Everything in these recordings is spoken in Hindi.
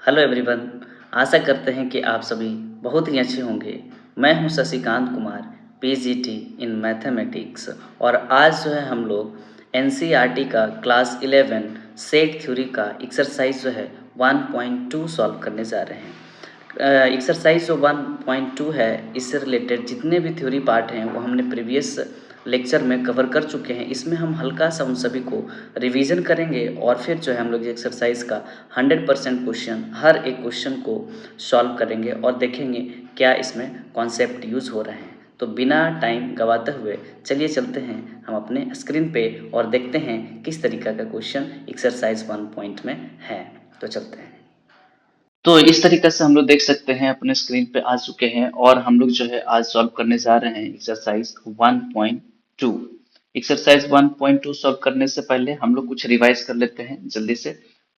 Hello everyone. आशा करते हैं कि आप सभी बहुत ही अच्छे होंगे। मैं हूं Shashikant Kumar, PGT in mathematics. और आज जो है हम लोग एनसीईआरटी का क्लास 11 सेट थ्योरी का एक्सरसाइज जो है 1.2 सॉल्व करने जा रहे हैं। एक्सरसाइज जो 1.2 है, इससे रिलेटेड जितने भी थ्योरी पार्ट हैं वो हमने प्रीवियस लेक्चर में कवर कर चुके हैं। इसमें हम हल्का सा उन सभी को रिवीजन करेंगे और फिर जो है हम लोग एक्सरसाइज का 100% क्वेश्चन, हर एक क्वेश्चन को सॉल्व करेंगे और देखेंगे क्या इसमें कॉन्सेप्ट यूज़ हो रहे हैं। तो बिना टाइम गवाते हुए चलिए चलते हैं हम अपने स्क्रीन पे और देखते हैं किस तरीका का क्वेश्चन एक्सरसाइज 1 पॉइंट में है। तो चलते हैं। तो इस तरीके से हम लोग देख सकते हैं अपने स्क्रीन पे आ चुके हैं और हम लोग जो है आज सॉल्व करने जा रहे हैं एक्सरसाइज 1.2। एक्सरसाइज 1.2 सॉल्व करने से पहले हम लोग कुछ रिवाइज कर लेते हैं जल्दी से।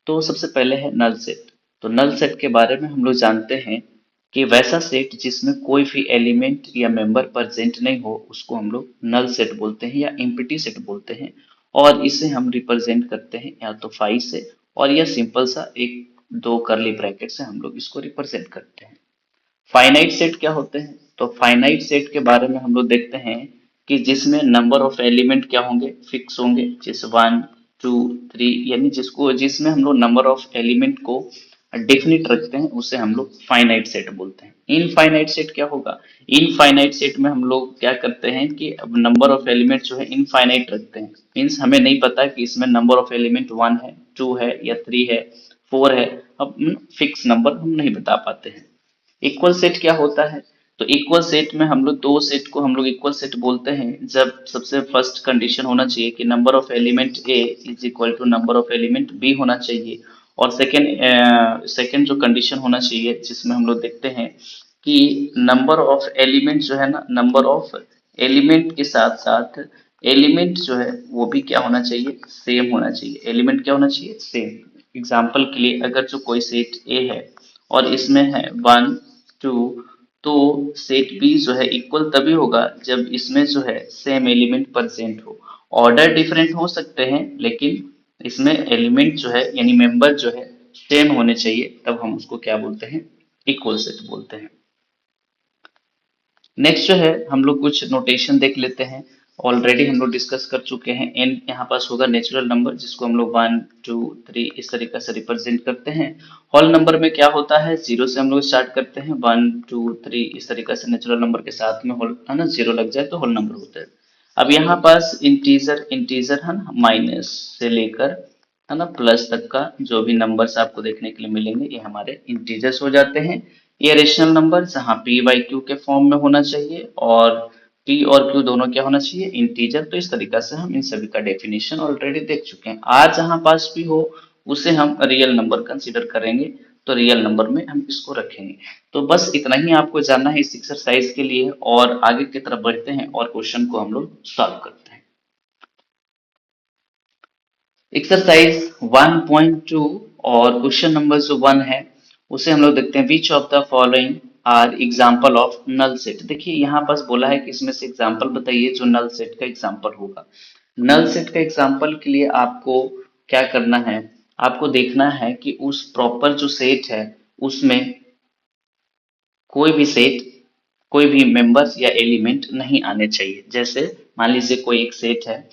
तो सबसे पहले है नल सेट। तो नल सेट के बारे में हम लोग जानते हैं कि वैसा सेट जिसमें कोई भी एलिमेंट या मेंबर प्रेजेंट नहीं हो उसको हम लोग नल सेट बोलते हैं या एम्प्टी सेट बोलते हैं। और इसे हम रिप्रेजेंट करते हैं या तो फाई से, और यह सिंपल सा एक दो करली ब्रैकेट से हम लोग इसको रिप्रेजेंट करते हैं। फाइनाइट सेट क्या होते हैं? तो फाइनाइट सेट के बारे में हम लोग देखते हैं कि जिसमें नंबर ऑफ एलिमेंट क्या होंगे, फिक्स होंगे, जैसे 1 2 3, यानी जिसमें हम लोग नंबर ऑफ एलिमेंट को डेफिनिट रखते हैं उसे हम लोग फाइनाइट सेट बोलते हैं। इनफाइनाइट सेट क्या होगा? इनफाइनाइट सेट में हम लोग क्या करते हैं कि अब नंबर ऑफ एलिमेंट जो है इनफाइनाइट रखते हैं। मीन्स हमें नहीं पता कि इसमें नंबर ऑफ एलिमेंट 1 है, 2 है या 3 है, 4 है। अब फिक्स नंबर हम नहीं बता पाते हैं। इक्वल सेट क्या होता है? तो इक्वल सेट में हम लोग दो सेट को हम लोग इक्वल सेट बोलते हैं जब सबसे फर्स्ट कंडीशन होना चाहिए कि number of element A is equal to number of element B होना चाहिए। और सेकेंड जो कंडीशन होना चाहिए जिसमें हम लोग देखते हैं कि नंबर ऑफ एलिमेंट जो है ना, नंबर ऑफ एलिमेंट के साथ साथ एलिमेंट जो है वो भी क्या होना चाहिए, सेम होना चाहिए। एलिमेंट क्या होना चाहिए, सेम। एग्जाम्पल के लिए अगर जो कोई सेट ए है और इसमें है 1 2, तो सेट बी जो है इक्वल तभी होगा जब इसमें जो है सेम एलिमेंट प्रेजेंट हो। ऑर्डर डिफरेंट हो सकते हैं लेकिन इसमें एलिमेंट जो है यानी मेंबर जो है सेम होने चाहिए, तब हम उसको क्या बोलते हैं, इक्वल सेट बोलते हैं। नेक्स्ट जो है हम लोग कुछ नोटेशन देख लेते हैं। ऑलरेडी हम लोग डिस्कस कर चुके हैं। एन यहाँ पास होगा नेचुरल नंबर जिसको हम लोग 1 2 3 इस तरीके से रिप्रेजेंट करते हैं। होल नंबर में क्या होता है, जीरो से हम लोग स्टार्ट करते हैं, 1 2 3 इस तरीके से नेचुरल नंबर के साथ में होल है ना, जीरो लग जाए तो होल नंबर होता है। अब यहाँ पास इंटीजर इंटीजर है ना, माइनस से लेकर है ना प्लस तक का जो भी नंबर्स आपको देखने के लिए मिलेंगे ये हमारे इंटीजर्स हो जाते हैं। ये रेशनल नंबर जहाँ पी बाई क्यू के फॉर्म में होना चाहिए और पी और क्यू दोनों क्या होना चाहिए, इंटीजर। तो इस तरीका से हम इन सभी का डेफिनेशन ऑलरेडी देख चुके हैं। आर जहाँ पास भी हो उसे हम रियल नंबर कंसीडर करेंगे, तो रियल नंबर में हम इसको रखेंगे। तो बस इतना ही आपको जानना है इस एक्सरसाइज के लिए, और आगे की तरफ बढ़ते हैं और क्वेश्चन को हम लोग सॉल्व करते हैं। एक्सरसाइज 1.2 और क्वेश्चन नंबर जो 1 है उसे हम लोग देखते हैं। Which of the following are example of null set. देखिए यहाँ पास बोला है कि इसमें से एग्जाम्पल बताइए जो नल सेट का एग्जाम्पल होगा। नल सेट का एग्जाम्पल के लिए आपको क्या करना है, आपको देखना है कि उस प्रॉपर जो सेट है उसमें कोई भी सेट, कोई भी मेंबर्स या एलिमेंट नहीं आने चाहिए। जैसे मान लीजिए कोई एक सेट है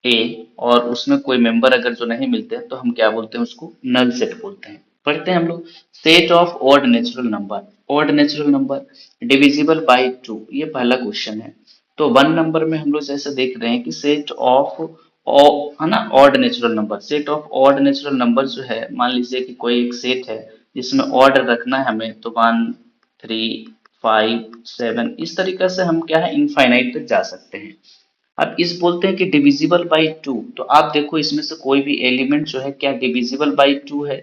ए और उसमें कोई मेंबर अगर जो नहीं मिलते हैं तो हम क्या बोलते हैं, उसको नल सेट बोलते हैं। पढ़ते हैं हम लोग। Set of odd natural number. Odd natural number divisible by 2, ये पहला क्वेश्चन है। तो 1 नंबर में हम लोग जैसे देख रहे हैं कि सेट ऑफ है ना odd natural number. Set of odd natural number जो है, मान लीजिए कि कोई एक सेट है जिसमें ऑर्डर रखना है हमें, तो 1 3 5 7 इस तरीके से हम क्या है इनफाइनाइट तक जा सकते हैं। अब इस बोलते हैं कि डिविजिबल बाई 2, तो आप देखो इसमें से कोई भी एलिमेंट जो है क्या डिविजिबल बाई 2 है,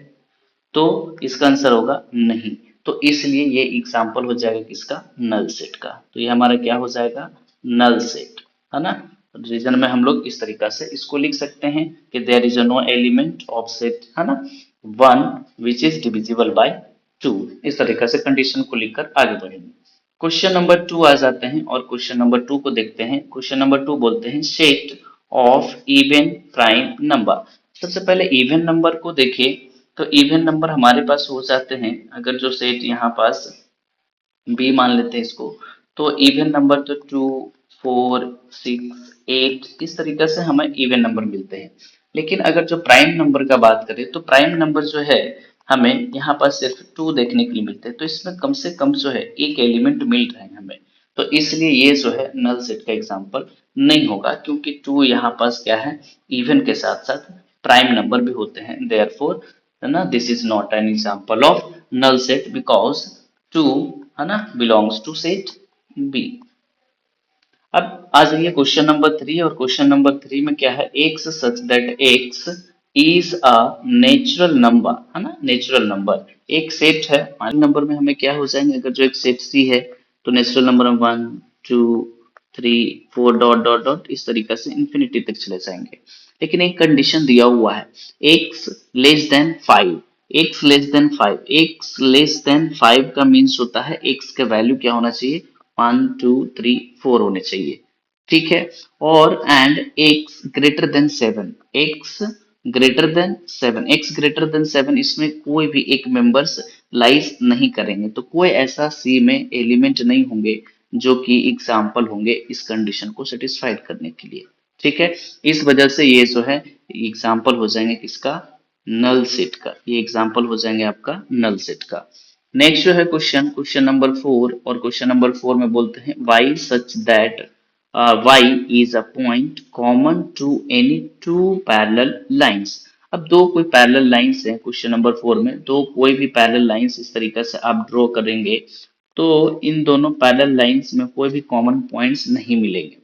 तो इसका आंसर होगा नहीं। तो इसलिए ये एग्जाम्पल हो जाएगा किसका, नल सेट का। तो ये हमारा क्या हो जाएगा, नल सेट, है ना। रीजन में हम लोग इस तरीका से इसको लिख सकते हैं कि there is no element of set है ना 1 विच इज डिविजिबल बाय 2। इस तरीका से कंडीशन को लिखकर आगे बढ़ेंगे। क्वेश्चन नंबर 2 आ जाते हैं और क्वेश्चन नंबर 2 को देखते हैं। क्वेश्चन नंबर 2 बोलते हैं set of even prime number. सबसे पहले इवन नंबर को देखिए तो इवन नंबर हमारे पास हो जाते हैं, अगर जो सेट यहाँ पास बी मान लेते हैं इसको, तो इवन नंबर तो 2, 4, 6, 8 इस तरीके से हमें इवन नंबर मिलते हैं। लेकिन अगर जो प्राइम नंबर का बात करें तो प्राइम नंबर जो है हमें यहाँ पर सिर्फ 2 देखने के लिए मिलते हैं, तो इसमें कम से कम जो है एक एलिमेंट मिल रहे हैं हमें, तो इसलिए ये जो है नल सेट का एग्जाम्पल नहीं होगा, क्योंकि 2 यहाँ पास क्या है, इवन के साथ साथ प्राइम नंबर भी होते हैं, देयरफॉर है ना, this is not an example of null set because 2 है ना बिलोंग्स टू सेट बी। अब आ जाइए क्वेश्चन नंबर 3, और क्वेश्चन नंबर 3 में क्या है, x such that x is a natural number, है ना, नेचुरल नंबर एक सेट है, मान नंबर में हमें क्या हो जाएंगे, अगर जो एक सेट सी है तो नेचुरल नंबर में 1, 2, 3, 4 डॉट डॉट डॉट इस तरीके से इंफिनिटी तक चले जाएंगे। लेकिन एक कंडीशन दिया हुआ है, x less than 5, x less than 5, x less than 5 का मीन्स होता है एक्स का वैल्यू क्या होना चाहिए, 1, 2, 3, 4 होने चाहिए, ठीक है। और and x greater than 7, x greater than 7, x greater than 7 इसमें कोई भी एक मेंबर्स लाइज नहीं करेंगे, तो कोई ऐसा सी में एलिमेंट नहीं होंगे जो कि एग्जाम्पल होंगे इस कंडीशन को सेटिस्फाइड करने के लिए, ठीक है। इस वजह से ये जो है एग्जाम्पल हो जाएंगे किसका, नल सेट का, ये एग्जाम्पल हो जाएंगे आपका नल सेट का। नेक्स्ट जो है क्वेश्चन, क्वेश्चन नंबर 4, और क्वेश्चन नंबर 4 में बोलते हैं Y such that y is a point common to any two parallel lines। अब दो कोई पैरेलल लाइंस हैं क्वेश्चन नंबर 4 में, दो कोई भी पैरेलल लाइंस इस तरीके से आप ड्रॉ करेंगे, तो इन दोनों पैरेलल लाइंस में कोई भी कॉमन पॉइंट्स नहीं मिलेंगे,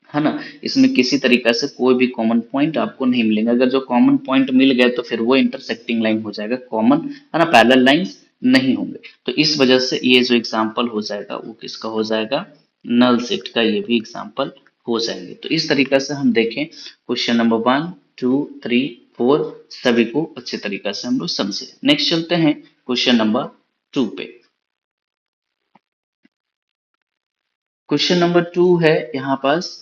है ना, इसमें किसी तरीके से कोई भी कॉमन पॉइंट आपको नहीं मिलेंगे, अगर जो कॉमन पॉइंट मिल गए तो फिर वो इंटरसेक्टिंग लाइन हो जाएगा, कॉमन है ना, पैरेलल लाइंस नहीं होंगे, तो इस वजह से ये जो एग्जांपल हो जाएगा वो किसका हो जाएगा, नल सेट का, ये भी एग्जांपल हो जाएंगे। तो इस तरीके से हम देखें क्वेश्चन नंबर 1, 2, 3, 4 सभी को अच्छे तरीके से हम लोग समझे। नेक्स्ट चलते हैं क्वेश्चन नंबर 2 पे। क्वेश्चन नंबर 2 है यहाँ पास,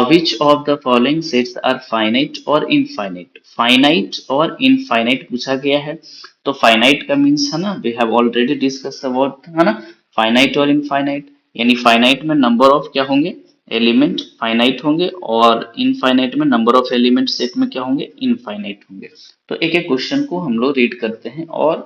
which of the following sets are finite और इनफाइनाइट, फाइनाइट और इनफाइनाइट पूछा गया है। तो फाइनाइट का मीन्स है ना, we have already discuss about, है ना, फाइनाइट और इनफाइनाइट, यानी फाइनाइट में नंबर ऑफ क्या होंगे, एलिमेंट फाइनाइट होंगे, और इनफाइनाइट में नंबर ऑफ एलिमेंट सेट में क्या होंगे, इनफाइनाइट होंगे। तो एक एक क्वेश्चन को हम लोग रीड करते हैं और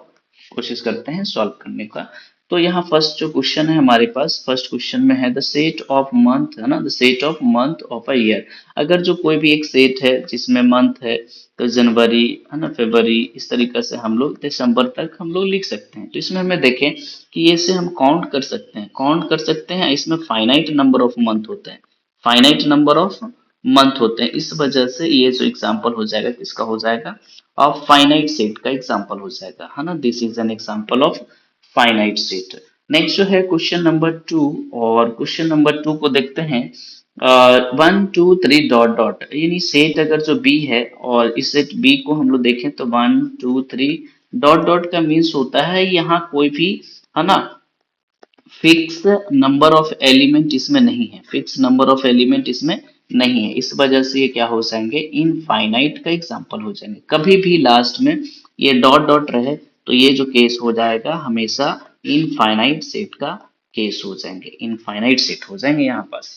कोशिश करते हैं सॉल्व करने का। तो यहाँ फर्स्ट जो क्वेश्चन है हमारे पास, फर्स्ट क्वेश्चन में है द सेट ऑफ मंथ, है ना, the set of month of a year. अगर जो कोई भी एक सेट है जिसमें मंथ है, तो जनवरी है ना, फरवरी इस तरीके से हम लोग दिसंबर तक हम लोग लिख सकते हैं। तो इसमें हमें देखें कि ये से हम काउंट कर सकते हैं, काउंट कर सकते हैं, इसमें फाइनाइट नंबर ऑफ मंथ होते हैं, फाइनाइट नंबर ऑफ मंथ होते हैं, इस वजह से ये जो एग्जाम्पल हो जाएगा किसका हो जाएगा, ऑफ फाइनाइट सेट का एग्जाम्पल हो जाएगा, है ना, this is N example of finite set. Next जो है क्वेश्चन नंबर 2, और क्वेश्चन नंबर 2 को देखते हैं, 1, 2, 3 डॉट डॉट, यानी सेट अगर जो बी है और इस सेट बी को हम लोग देखें तो 1, 2, 3 डॉट डॉट का मीन्स होता है यहाँ कोई भी, है ना, फिक्स नंबर ऑफ एलिमेंट इसमें नहीं है, फिक्स नंबर ऑफ एलिमेंट इसमें नहीं है, इस वजह से ये क्या हो जाएंगे, इनफाइनाइट का एग्जांपल हो जाएंगे। कभी भी लास्ट में ये डॉट डॉट रहे तो ये जो केस हो जाएगा हमेशा इनफाइनाइट सेट का केस हो जाएंगे, इनफाइनाइट सेट हो जाएंगे यहाँ पास।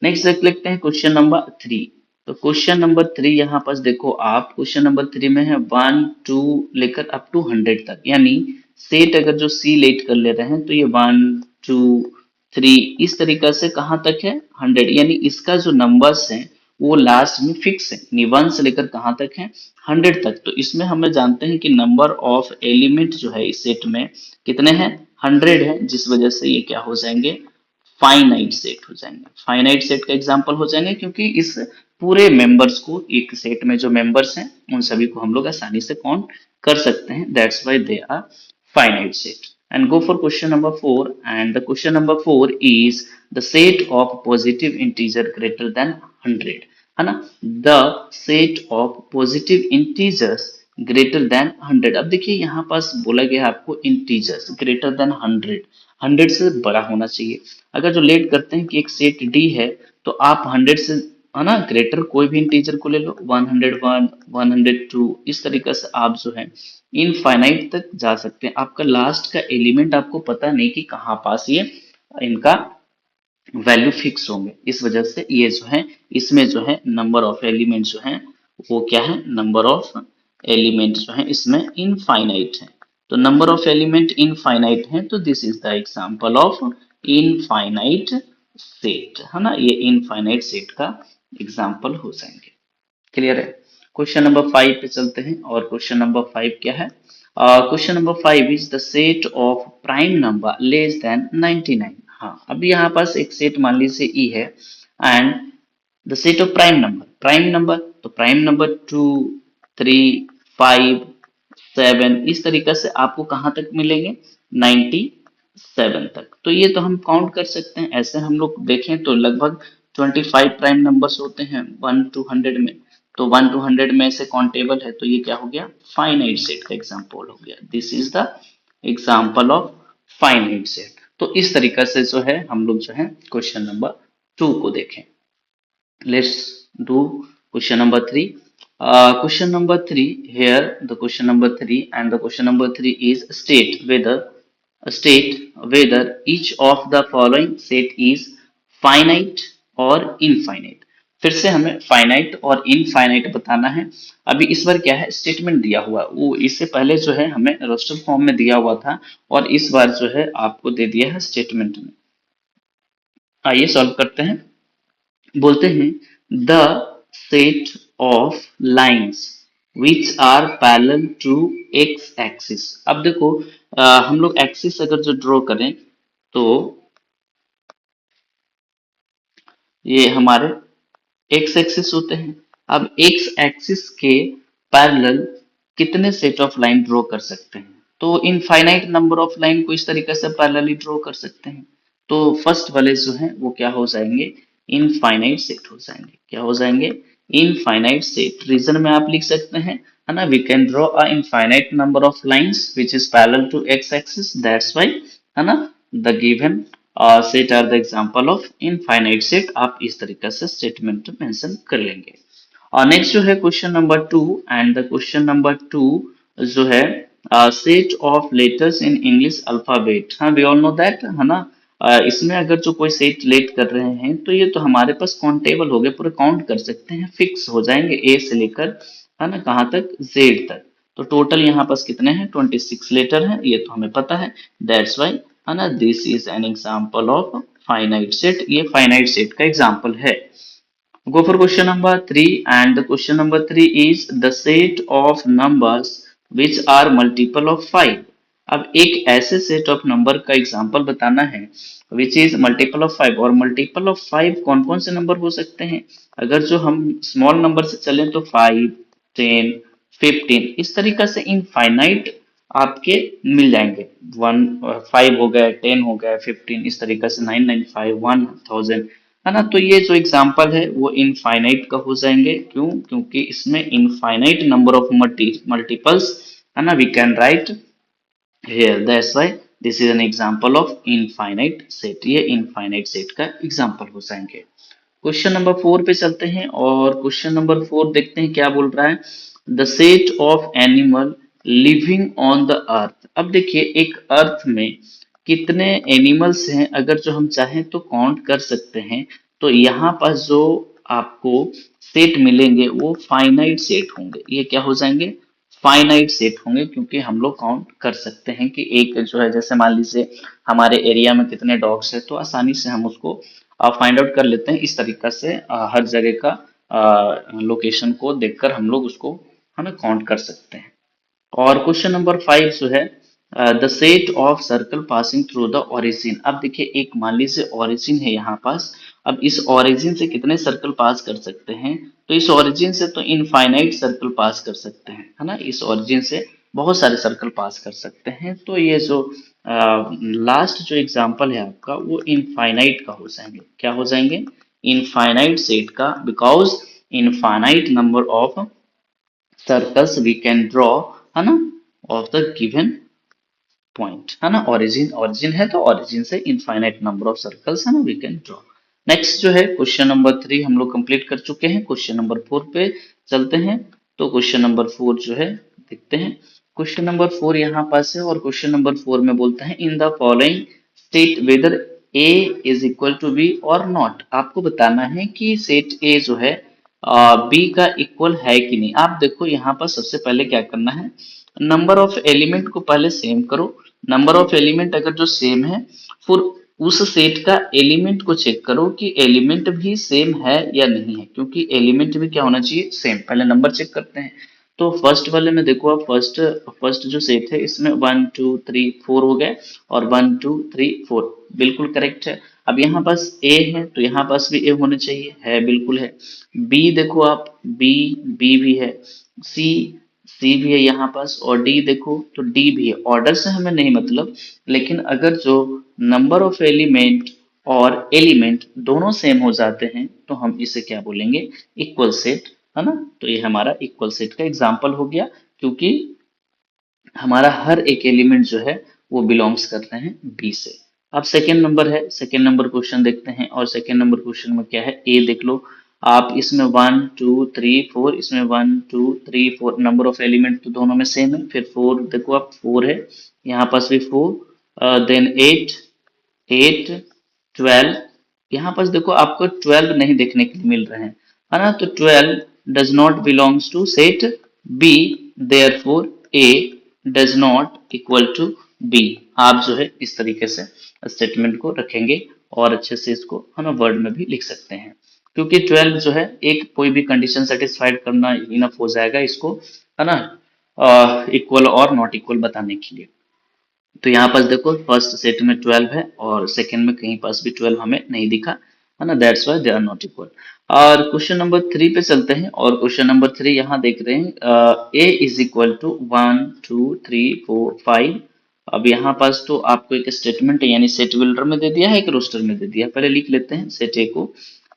नेक्स्ट देख लेते हैं क्वेश्चन नंबर 3। तो क्वेश्चन नंबर 3 यहाँ पास देखो आप, क्वेश्चन नंबर 3 में है 1, 2 लेकर अप टू 100 तक, यानी सेट अगर जो सी लेट कर ले रहे हैं तो ये 1, 2, 3 इस तरीका से कहाँ तक है, 100, यानी इसका जो नंबर्स हैं वो लास्ट में फिक्स है, यानी 1 से लेकर कहाँ तक है, 100 तक। तो इसमें हमें जानते हैं कि नंबर ऑफ एलिमेंट जो है इस सेट में कितने हैं, 100 है, जिस वजह से ये क्या हो जाएंगे, फाइनाइट सेट हो जाएंगे, फाइनाइट सेट का एग्जांपल हो जाएंगे, क्योंकि इस पूरे मेंबर्स को, एक सेट में जो मेंबर्स हैं उन सभी को हम लोग आसानी से काउंट कर सकते हैं, that's why they are finite set. And go for question number 4, and the question number 4 is the set of positive integer greater than 100, है ना, the set of positive integers greater than 100। अब देखिए यहाँ पास बोला गया है आपको इंटीजर्स ग्रेटर देन 100, 100 से बड़ा होना चाहिए। अगर जो लेट करते हैं कि एक सेट डी है तो आप 100 से है ना, ग्रेटर कोई भी इंटीजर को ले लो, 101, 102, इस तरीके से आप जो है इनफाइनाइट तक जा सकते हैं। आपका लास्ट का एलिमेंट आपको पता नहीं कि कहाँ पास ये इनका वैल्यू फिक्स होंगे, इस वजह से ये जो है इसमें जो है नंबर ऑफ एलिमेंट जो है वो क्या है, नंबर ऑफ एलिमेंट जो है इसमें इनफाइनाइट है। तो नंबर ऑफ एलिमेंट इनफाइनाइट है, तो this is the example of infinite set, है ना, ये इनफाइनाइट सेट का एग्जांपल हो जाएंगे। क्लियर है। क्वेश्चन नंबर 5 पे चलते हैं, और क्वेश्चन नंबर 5 क्या है? Question number 5 is the set of prime number less than 99। हाँ, अभी यहाँ पास एक सेट मान लीजिए ई है, and the set of prime number, तो प्राइम नंबर 2, 3, 5, 7, इस तरीके से आपको कहाँ तक मिलेंगे, 97 तक। तो ये तो हम काउंट कर सकते हैं, ऐसे हम लोग देखें तो लगभग 25 प्राइम नंबर्स होते हैं 1 to 100 में। तो 1 to 100 में से काउंटेबल है, तो ये क्या हो गया, फाइनाइट सेट का एग्जांपल हो गया। This is the example of finite set. तो इस तरीके से जो है हम लोग जो है क्वेश्चन नंबर 2 को देखें। Let's do question number three. Question number three here. The question number three, and the question number three is state whether each of the following set is finite or infinite. फिर से हमें फाइनाइट और इनफाइनाइट बताना है। अभी इस बार क्या है, स्टेटमेंट दिया हुआ है, वो इससे पहले जो है हमें रोस्टर फॉर्म में दिया हुआ था, और इस बार जो है आपको दे दिया है स्टेटमेंट में। आइए सॉल्व करते हैं। बोलते हैं the set of lines which are parallel to X axis. अब देखो हम लोग एक्सिस अगर जो ड्रॉ करें तो ये हमारे एक्स एक्सिस होते हैं। अब एक्स एक्सिस के पैरेलल कितने सेट ऑफ लाइन ड्रॉ कर सकते हैं, तो इनफाइनाइट नंबर ऑफ लाइन को इस तरीके से पैरेलली ड्रॉ कर सकते हैं। तो फर्स्ट वाले जो हैं वो क्या हो जाएंगे, इनफाइनाइट सेट हो जाएंगे। क्या हो जाएंगे, इनफाइनाइट सेट। रीजन में आप लिख सकते हैं, है ना, we can draw a infinite number of lines which is parallel to X axis, that's why, है ना, the given set are the example of infinite set. आप इस तरीके से स्टेटमेंट मेंशन कर लेंगे। और नेक्स्ट जो है question number 2, and the question number 2 जो है set of letters in English alphabet. हाँ, वी ऑल नो दैट, है ना। इसमें अगर जो कोई सेट लेट कर रहे हैं तो ये तो हमारे पास काउंटेबल हो गए, पूरे काउंट कर सकते हैं, फिक्स हो जाएंगे ए से लेकर, है ना, कहाँ तक, जेड तक। तो टोटल यहाँ पास कितने हैं, 26 लेटर हैं, ये तो हमें पता है, दैट्स वाई, है ना, this is N example of finite set. ये फाइनाइट सेट का एग्जाम्पल है। Go for question number 3, and the question number 3 is the set of numbers which are multiple of 5। अब एक ऐसे सेट ऑफ नंबर का एग्जांपल बताना है विच इज मल्टीपल ऑफ 5। और मल्टीपल ऑफ 5 कौन कौन से नंबर हो सकते हैं, अगर जो हम स्मॉल नंबर से चलें तो 5, 10, 15, इस तरीके से इनफाइनाइट आपके मिल जाएंगे। 5 हो गए, 10 हो गए, 15, इस तरीके से 995, 1000, है ना। तो ये जो एग्जांपल है वो इनफाइनाइट का हो जाएंगे। क्यों, क्योंकि इसमें इनफाइनाइट नंबर ऑफ मल्टीपल्स, है ना, we can write here, that's why this is an example of infinite set. ये इनफाइनाइट सेट का एग्जांपल हो जाएंगे। क्वेश्चन नंबर 4 पे चलते हैं, और क्वेश्चन नंबर 4 देखते हैं क्या बोल रहा है, the set of animal living on the earth. अब देखिए एक अर्थ में कितने एनिमल्स हैं, अगर जो हम चाहें तो काउंट कर सकते हैं। तो यहाँ पर जो आपको सेट मिलेंगे वो फाइनाइट सेट होंगे। ये क्या हो जाएंगे, फाइनाइट सेट होंगे, क्योंकि हम लोग काउंट कर सकते हैं कि एक जो है, जैसे मान लीजिए हमारे एरिया में कितने डॉग्स हैं, तो आसानी से हम उसको फाइंड आउट कर लेते हैं। इस तरीका से हर जगह का लोकेशन को देखकर हम लोग उसको, है ना, काउंट कर सकते हैं। और क्वेश्चन नंबर 5 जो है the set of circle passing through the origin. अब देखिए एक मान लीजिए ओरिजिन है यहाँ पास। अब इस ओरिजिन से कितने सर्कल पास कर सकते हैं, तो इस ओरिजिन से तो इनफाइनाइट सर्कल पास कर सकते हैं, है ना, इस ओरिजिन से बहुत सारे सर्कल पास कर सकते हैं। तो ये जो लास्ट जो एग्जांपल है आपका वो इनफाइनाइट का हो जाएंगे। क्या हो जाएंगे, इनफाइनाइट सेट का, because infinite number of circles we can draw, है ना, ऑफ द गिवन पॉइंट, है ना। ओरिजिन ओरिजिन है तो ओरिजिन से इनफाइनाइट नंबर ऑफ सर्कल्स, है ना, वी कैन ड्रॉ। नेक्स्ट जो है क्वेश्चन नंबर 3 हम लोग कंप्लीट कर चुके हैं। क्वेश्चन नंबर 4 पे चलते हैं। तो क्वेश्चन नंबर 4 जो है देखते हैं। क्वेश्चन नंबर 4 यहाँ पास है और क्वेश्चन नंबर 4 में बोलता है in the following state whether A is equal to B और नॉट। आपको बताना है कि सेट ए जो है बी का इक्वल है कि नहीं। आप देखो यहाँ पर सबसे पहले क्या करना है, नंबर ऑफ एलिमेंट को पहले सेम करो। नंबर ऑफ एलिमेंट अगर जो सेम है, फिर उस सेट का एलिमेंट को चेक करो कि एलिमेंट भी सेम है या नहीं है, क्योंकि एलिमेंट भी क्या होना चाहिए, सेम। पहले नंबर चेक करते हैं। तो फर्स्ट वाले में देखो आप, फर्स्ट फर्स्ट जो सेट है इसमें 1 2 3 4 हो गए और 1 2 3 4 बिल्कुल करेक्ट है। अब यहाँ पास ए है तो यहाँ पास भी ए होने चाहिए, है बिल्कुल है। बी देखो आप, बी बी भी है। सी सी भी है यहाँ पास और डी देखो तो डी भी है। ऑर्डर से हमें नहीं मतलब, लेकिन अगर जो नंबर ऑफ एलिमेंट और एलिमेंट दोनों सेम हो जाते हैं तो हम इसे क्या बोलेंगे, इक्वल सेट, है ना। तो ये हमारा इक्वल सेट का एग्जाम्पल हो गया, क्योंकि हमारा हर एक एलिमेंट जो है वो बिलोंग्स करते हैं बी से। अब सेकेंड नंबर है, सेकेंड नंबर क्वेश्चन देखते हैं। और सेकेंड नंबर क्वेश्चन में क्या है, ए देख लो आप, इसमें 1 2 3 4, इसमें 1 2 3 4 नंबर ऑफ एलिमेंट तो दोनों में सेम है। फिर 4 देखो आप, 4 है, यहाँ पास भी 4, देन 8 8 12, यहाँ पास देखो आपको 12 नहीं देखने के लिए मिल रहे हैं, है ना। तो 12 does not belongs to set B, therefore A does not equal to B. आप जो है इस तरीके से स्टेटमेंट को रखेंगे और अच्छे से इसको हम वर्ड में भी लिख सकते हैं, क्योंकि 12 जो है एक कोई भी कंडीशन सेटिस्फाइड करना इनफ हो जाएगा इसको, है ना, इक्वल और नॉट इक्वल बताने के लिए। तो यहाँ पास देखो फर्स्ट सेट में 12 है और सेकंड में कहीं पास भी 12 हमें नहीं दिखा, है ना, that's why they are not equal. और क्वेश्चन नंबर 3 पे चलते हैं। और क्वेश्चन नंबर 3 यहाँ देख रहे हैं, ए इज इक्वल टू 1 2 3 4 5। अब यहाँ पास तो आपको एक स्टेटमेंट है, यानी सेट बिल्डर में दे दिया है, एक रोस्टर में दे दिया है। पहले लिख लेते हैं सेट ए को।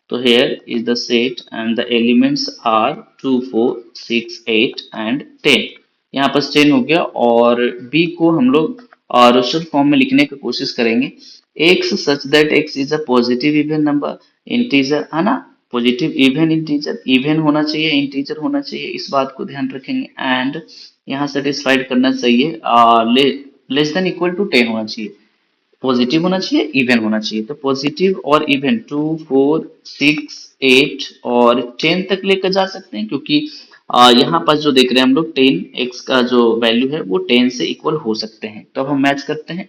तो here is the set and the elements are 2 4 6 8 and 10। यहाँ पर 10 हो गया। और बी को हम लोग रोस्टर फॉर्म में लिखने की कोशिश करेंगे। X such that x is a positive even number, integer, है ना। पॉजिटिव इवन इंटीजर, इवन होना चाहिए, इंटीजर होना चाहिए, इस बात को ध्यान रखेंगे। एंड यहाँ सेटिस्फाइड करना चाहिए, लेस देन इक्वल टू 10 होना चाहिए। पॉजिटिव होना चाहिए, इवन होना चाहिए। तो पॉजिटिव और इवन 2 4 6 8 और 10 तक लेकर जा सकते हैं, क्योंकि यहाँ पास जो देख रहे हैं हम लोग 10 एक्स का जो वैल्यू है वो 10 से इक्वल हो सकते हैं। तो अब हम मैच करते हैं।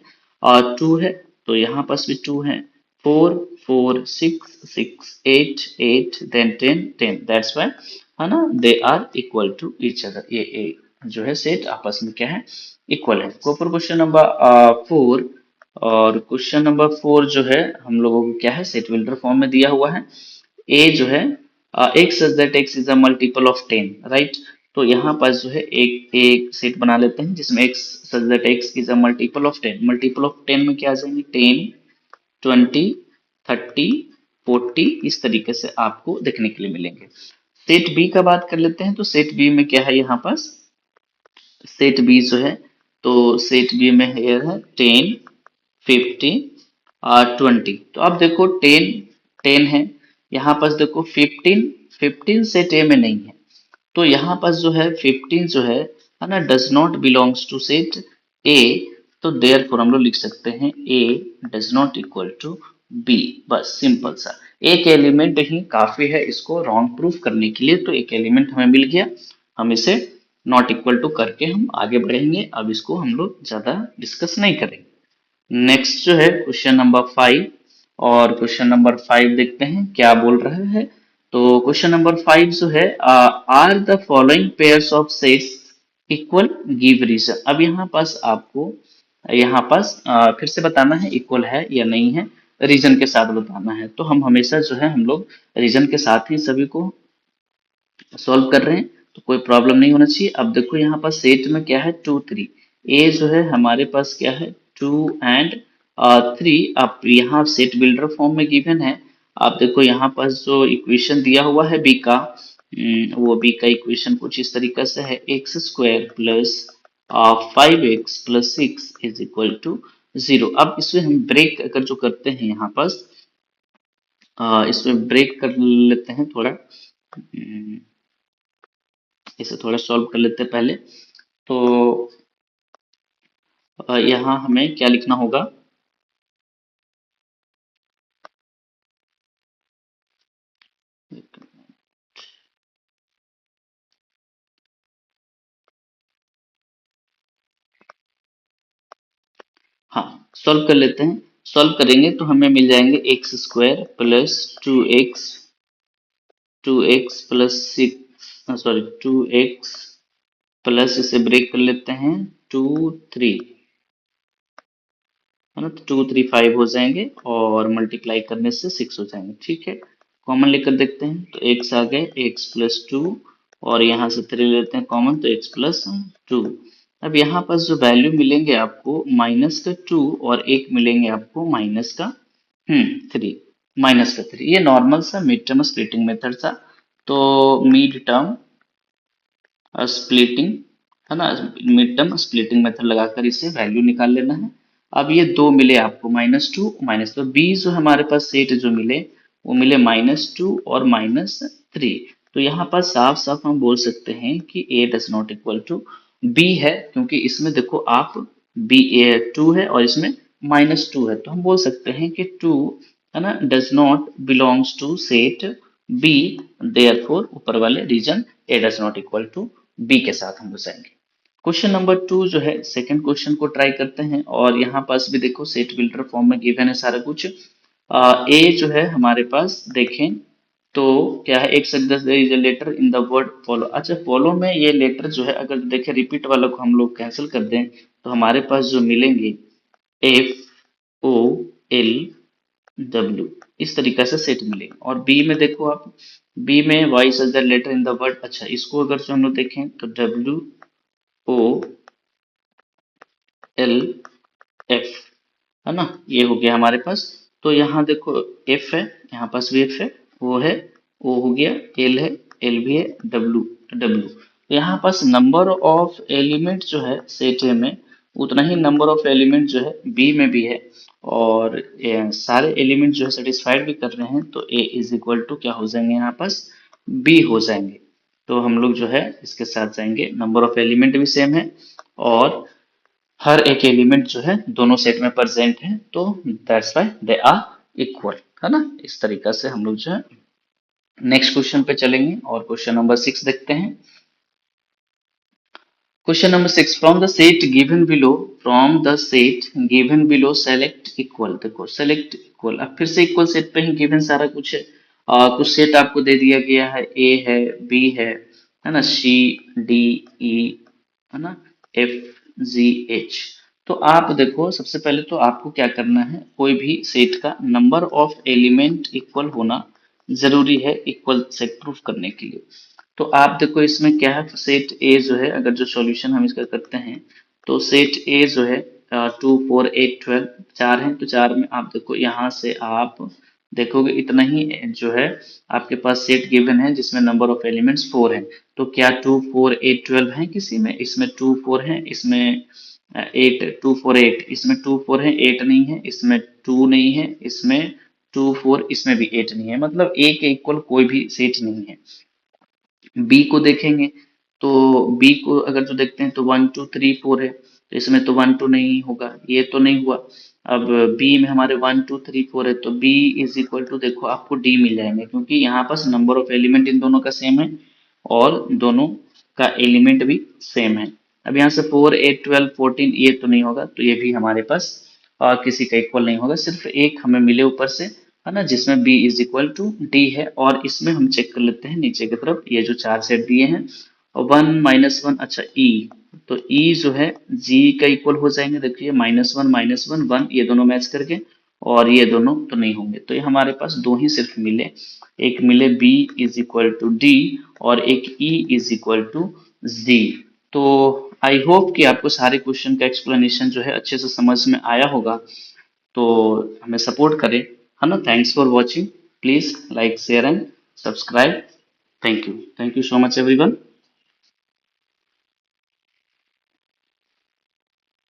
2 है तो यहाँ पास भी 2 है। 4 4 6 6 8 8 देन 10 10, दैट्स वाई, है ना, they are equal to each other. ये जो है सेट आपस में क्या है, इक्वल है। गो फॉर क्वेश्चन नंबर 4। और क्वेश्चन नंबर 4 जो है हम लोगों को क्या है, सेट बिल्डर फॉर्म में दिया हुआ है। ए जो है x such that x is a multiple of 10, right. तो यहाँ पास जो है एक एक सेट बना लेते हैं जिसमें x such that x is a multiple of 10। Multiple of 10 में क्या आ जाएंगे, 10 20 30 40, इस तरीके से आपको देखने के लिए मिलेंगे। सेट बी का बात कर लेते हैं। तो सेट बी में क्या है, यहाँ पास सेट बी जो है, तो सेट बी में हेयर है 10 50 और 20। तो अब देखो 10 10 है, यहाँ पास देखो 15 15 सेट ए में नहीं है। तो यहाँ पास जो है 15 जो है ना, does not belongs to set A. तो देयरफॉर हम लोग लिख सकते हैं A does not equal to B. बस सिंपल सा, एक एलिमेंट ही काफी है इसको रॉन्ग प्रूफ करने के लिए। तो एक एलिमेंट हमें मिल गया, हम इसे नॉट इक्वल टू करके हम आगे बढ़ेंगे। अब इसको हम लोग ज्यादा डिस्कस नहीं करेंगे। नेक्स्ट जो है क्वेश्चन नंबर 5। और क्वेश्चन नंबर 5 देखते हैं क्या बोल रहा है। तो क्वेश्चन नंबर 5 जो है, are the following pairs of sets equal, give reason. अब यहाँ पास आपको यहाँ पास फिर से बताना है इक्वल है या नहीं है, रीजन के साथ बताना है। तो हम हमेशा जो है हम लोग रीजन के साथ ही सभी को सॉल्व कर रहे हैं, तो कोई प्रॉब्लम नहीं होना चाहिए। अब देखो यहाँ पास सेट में क्या है, 2 3। ए जो है हमारे पास क्या है, 2 एंड 3। अब यहाँ सेट बिल्डर फॉर्म में गिवन है। आप देखो यहाँ पास जो इक्वेशन दिया हुआ है बी का, वो बी का इक्वेशन कुछ इस तरीके से है, X square plus 5x plus 6 is equal to 0। अब इसमें हम ब्रेक अगर जो करते हैं यहाँ पास, इसमें ब्रेक कर लेते हैं थोड़ा, इसे थोड़ा सॉल्व कर लेते हैं पहले। तो यहाँ हमें क्या लिखना होगा, हाँ सॉल्व कर लेते हैं। सॉल्व करेंगे तो हमें मिल जाएंगे x square plus 2x plus 6, sorry 2x plus, इसे ब्रेक कर लेते हैं, 2 3, है ना, तो 2 3 5 हो जाएंगे और मल्टीप्लाई करने से 6 हो जाएंगे। ठीक है, कॉमन लेकर देखते हैं तो x आ गए, x+2, और यहाँ से 3 लेते हैं कॉमन तो x+2। अब यहाँ पर जो वैल्यू मिलेंगे आपको -2 और एक मिलेंगे आपको -3, -3। ये नॉर्मल सा मिड टर्म स्प्लिटिंग मेथड था। तो मिड टर्म स्प्लिटिंग, है ना, मिड टर्म स्प्लिटिंग मेथड लगाकर इसे वैल्यू निकाल लेना है। अब ये दो मिले आपको -2 -2, बी जो हमारे पास सेट जो मिले वो मिले -2 और -3। तो यहाँ पर साफ साफ हम बोल सकते हैं कि A does not equal to B है, क्योंकि इसमें देखो आप बी ए 2 है और इसमें -2 है, तो हम बोल सकते हैं कि 2, है ना, does not belongs to set B, therefore ऊपर वाले reason A does not equal to B के साथ हम घुसाएंगे। क्वेश्चन नंबर 2 जो है सेकंड क्वेश्चन को ट्राई करते हैं, और यहाँ पास भी देखो सेट बिल्डर फॉर्म में गिवन है सारा कुछ। ए जो है हमारे पास देखें तो क्या है, एक सदस्य there is a letter in the word follow. अच्छा, फॉलो में ये लेटर जो है अगर देखें रिपीट वाला को हम लोग कैंसिल कर दें तो हमारे पास जो मिलेंगे FOLW, इस तरीका से सेट मिलेगा। और बी में देखो आप, बी में Y such the letter in the word, अच्छा इसको अगर जो हम लोग देखें तो WOLF, है ना, ये हो गया हमारे पास। तो यहाँ देखो एफ है, यहाँ पास भी एफ है, ओ है, ओ हो गया, एल है, एल भी है, डब्ल्यू डब्ल्यू। तो यहाँ पास नंबर ऑफ एलिमेंट जो है सेट ए में उतना ही नंबर ऑफ एलिमेंट जो है बी में भी है, और सारे एलिमेंट जो है सेटिस्फाइड भी कर रहे हैं, तो ए इज इक्वल टू क्या हो जाएंगे यहाँ पास, बी हो जाएंगे। तो हम लोग जो है इसके साथ जाएंगे, नंबर ऑफ एलिमेंट भी सेम है और हर एक एलिमेंट जो है दोनों सेट में प्रेजेंट है, तो that's why they are equal, है ना। इस तरीका से हम लोग जो है नेक्स्ट क्वेश्चन पे चलेंगे और क्वेश्चन नंबर 6 देखते हैं। Question number 6, from the set given below, from the set given below select equal. देखो सेलेक्ट इक्वल, अब फिर से इक्वल सेट पे ही गिवन सारा कुछ है। कुछ सेट आपको दे दिया गया है, ए है, बी है ना, सी, डी, ई, है ना, एफ, जी, एच। तो आप देखो सबसे पहले तो आपको क्या करना है, कोई भी सेट का नंबर ऑफ एलिमेंट इक्वल होना जरूरी है इक्वल सेट प्रूफ करने के लिए। तो आप देखो इसमें क्या है, सेट ए जो है अगर जो सॉल्यूशन हम इसका करते हैं तो सेट ए जो है 2 4 8 12 चार है, तो चार में आप देखो यहाँ से आप देखोगे इतना ही जो है आपके पास सेट गिवन है जिसमें नंबर ऑफ एलिमेंट्स 4 है। तो क्या 2 4 8 12 है किसी में, इसमें 2 4 है, इसमें 8 2 4 8, इसमें 2 4 है, 8 नहीं है, इसमें 2 नहीं है, इसमें 2 4, इसमें भी 8 नहीं है, मतलब ए के इक्वल कोई भी सेट नहीं है। बी को देखेंगे तो बी को अगर जो देखते हैं तो 1 2 3 4 है, तो इसमें तो 1 2 नहीं होगा, ये तो नहीं हुआ। अब बी में हमारे 1 2 3 4 है, तो बी इज इक्वल टू देखो आपको डी मिल जाएंगे, क्योंकि यहाँ पास नंबर ऑफ एलिमेंट इन दोनों का सेम है और दोनों का एलिमेंट भी सेम है। अब यहाँ से 4 8 12 14 ये तो नहीं होगा, तो ये भी हमारे पास किसी का इक्वल नहीं होगा, सिर्फ एक हमें मिले ऊपर से, है ना, जिसमें b is equal to D है। और इसमें हम चेक कर लेते हैं नीचे की तरफ, ये जो चार सेट दिए हैं, और 1 -1, अच्छा e, तो e जो है g का इक्वल हो जाएंगे, देखिए -1 -1 1, ये दोनों मैच करके, और ये दोनों तो नहीं होंगे, तो ये हमारे पास दो ही सिर्फ मिले, एक मिले b is equal to D और एक e is equal to z। तो आई होप कि आपको सारे क्वेश्चन का एक्सप्लेनेशन जो है अच्छे से समझ में आया होगा। तो हमें सपोर्ट करें, है ना। Thanks for watching, please like share and subscribe. Thank you so much everyone.